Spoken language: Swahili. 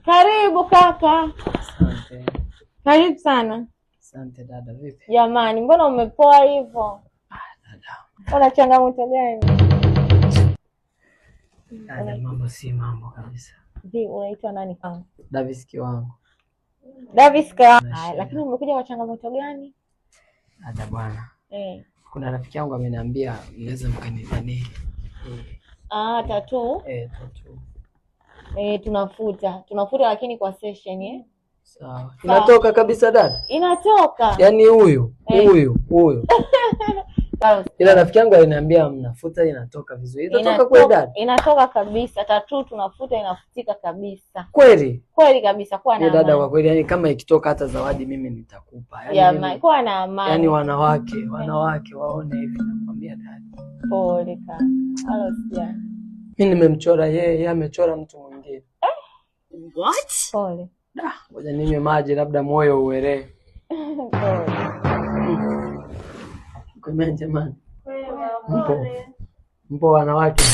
Karibu kaka. Asante. Karibu sana. Asante dada, vipi? Jamani, mbona umepoa hivyo? Dada. Una changamoto gani? Dada, mambo si mambo kabisa. Unaitwa nani kama? Davis kiwango. Davis ka. Lakini umekuja kwa changamoto gani? Dada bwana. Kuna rafiki yangu ameniambia mnaweza mkanifanyia. Tattoo? Tattoo. Tunafuta lakini kwa session Sawa. Inatoka kabisa dada? Inatoka. Yaani huyu. Ila rafiki yangu aliniambia mnafuta inatoka vizuri. Inatoka kweli dada? Inatoka kabisa. Tattoo tunafuta inafutika kabisa. Kweli? Kweli kabisa, kwa na amani. Dada kwa kweli, yani kama ikitoka hata zawadi mimi nitakupa. Yaani kwa na amani. Yaani wanawake waone hivi nakwambia dada. Pole kaka. Halo sija. Mimi nimemchora yeye amechora mtu mwingine. What? Pole. Ngoja ninywe maji labda moyo uelee. Pole. Kwa jamani. Mpo wanawake.